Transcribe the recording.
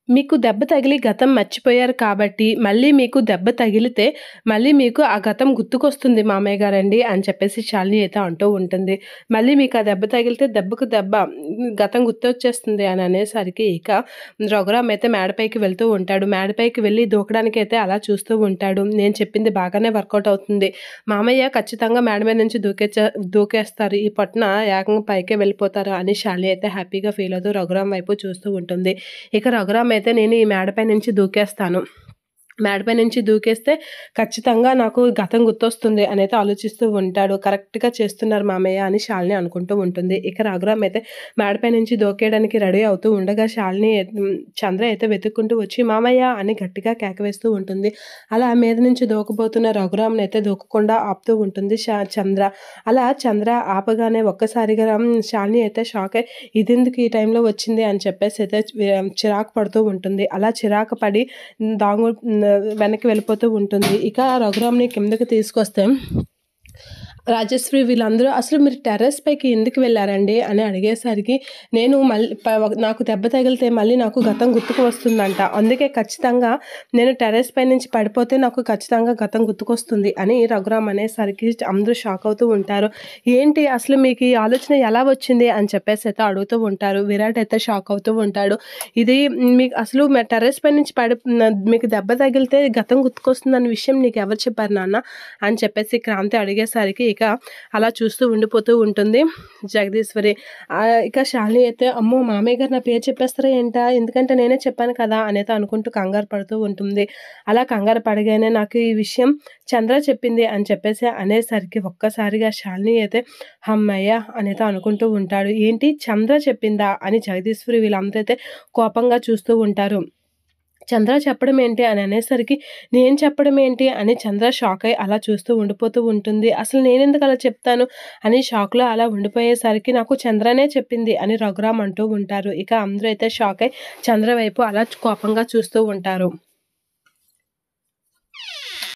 మీకు దెబ్బ తగిలి గతం మర్చిపోయారు కాబట్టి, మళ్ళీ మీకు దెబ్బ తగిలితే, మళ్ళీ మీకు ఆ గతం గుర్తుకొస్తుంది మామయ్య గారండి అని చెప్పేసి శాలిని అయితే అంటూ ఉంటుంది. మళ్ళీ మీకు ఆ దెబ్బ తగిలితే దెబ్బకు దెబ్బ గతం గుర్తొచ్చేస్తుంది అని అనేసరికి ఇక రఘురామ్ అయితే మేడపైకి వెళ్తూ ఉంటాడు. మేడపైకి వెళ్ళి దూకడానికైతే అలా చూస్తూ ఉంటాడు. నేను చెప్పింది బాగానే వర్కౌట్ అవుతుంది. మామయ్య ఖచ్చితంగా మేడ మీద నుంచి దూకేస్తారు. ఈ పట్టున ఏకంగా పైకే వెళ్ళిపోతారు అని శాలిని అయితే హ్యాపీగా ఫీల్ అవుతూ రఘురామ్ వైపు చూస్తూ ఉంటుంది. ఇక రఘురామ్ అయితే నేను ఈ మేడపై నుంచి దూకేస్తాను. మేడపై నుంచి దూకేస్తే ఖచ్చితంగా నాకు గతం గుర్తొస్తుంది అనైతే ఆలోచిస్తూ ఉంటాడు. కరెక్ట్‌గా చేస్తున్నారు మామయ్య అని శాలిని అనుకుంటూ ఉంటుంది. ఇక రఘురామ్ అయితే మేడపై నుంచి దూకేయడానికి రెడీ అవుతూ ఉండగా చంద్ర అయితే వెతుక్కుంటూ వచ్చి మామయ్య అని గట్టిగా కేక వేస్తూ ఉంటుంది. అలా మీద నుంచి దూకబోతున్న రఘురామ్‌ని అయితే దూకకుండా ఆపుతూ ఉంటుంది చంద్ర. అలా చంద్ర ఆపగానే ఒక్కసారిగా శాలిని అయితే షాక్ అయ్యి ఇదెందుకు ఈ టైంలో వచ్చింది అని చెప్పేసి అయితే చిరాకు పడుతూ ఉంటుంది. అలా చిరాకు పడి వెనక్కి వెళ్ళిపోతూ ఉంటుంది. ఇక రఘురామ్‌ని కిందకి తీసుకొస్తే రాజశ్రీ వీళ్ళందరూ అసలు మీరు టెర్రస్ పైకి ఎందుకు వెళ్ళారండి అని అడిగేసరికి నేను నాకు దెబ్బ తగిలితే మళ్ళీ నాకు గతం గుర్తుకు వస్తుందంట. అందుకే ఖచ్చితంగా నేను టెర్రస్ పై నుంచి పడిపోతే నాకు ఖచ్చితంగా గతం గుర్తుకొస్తుంది అని రఘురామ్ అనేసరికి అందరూ షాక్ అవుతూ ఉంటారు. ఏంటి అసలు మీకు ఈ ఆలోచన ఎలా వచ్చింది అని చెప్పేసి అయితే అడుగుతూ ఉంటారు. విరాట్ అయితే షాక్ అవుతూ ఉంటాడు. ఇది మీకు అసలు టెర్రస్ పై నుంచి మీకు దెబ్బ తగిలితే గతం గుర్తుకొస్తుందన్న విషయం నీకు ఎవరు చెప్పారు నాన్న అని చెప్పేసి క్రాంతి అడిగేసరికి ఇక అలా చూస్తూ ఉండిపోతూ ఉంటుంది జగదీశ్వరి. ఇక శాలిని అయితే అమ్మో మామయ్య గారు నా పేరు చెప్పేస్తారా ఏంటా, ఎందుకంటే నేనే చెప్పాను కదా అనేది అనుకుంటూ కంగారు పడుతూ ఉంటుంది. అలా కంగారు పడగానే నాకు ఈ విషయం చంద్ర చెప్పింది అని చెప్పేసి అనేసరికి ఒక్కసారిగా శాలిని అయితే హమ్మయ్య అనేది అనుకుంటూ ఉంటాడు. ఏంటి చంద్ర చెప్పిందా అని జగదీశ్వరి వీళ్ళందరూ అయితే కోపంగా చూస్తూ ఉంటారు. చంద్ర చెప్పడం ఏంటి అని అనేసరికి నేను చెప్పడం ఏంటి అని చంద్ర షాక్ అయ్యి అలా చూస్తూ ఉండిపోతూ ఉంటుంది. అసలు నేనెందుకు అలా చెప్తాను అని షాక్లో అలా ఉండిపోయేసరికి నాకు చంద్రనే చెప్పింది అని రఘురామ్ అంటూ ఉంటారు. ఇక అందరూ అయితే షాక్ అయ్యి చంద్ర వైపు అలా కోపంగా చూస్తూ ఉంటారు.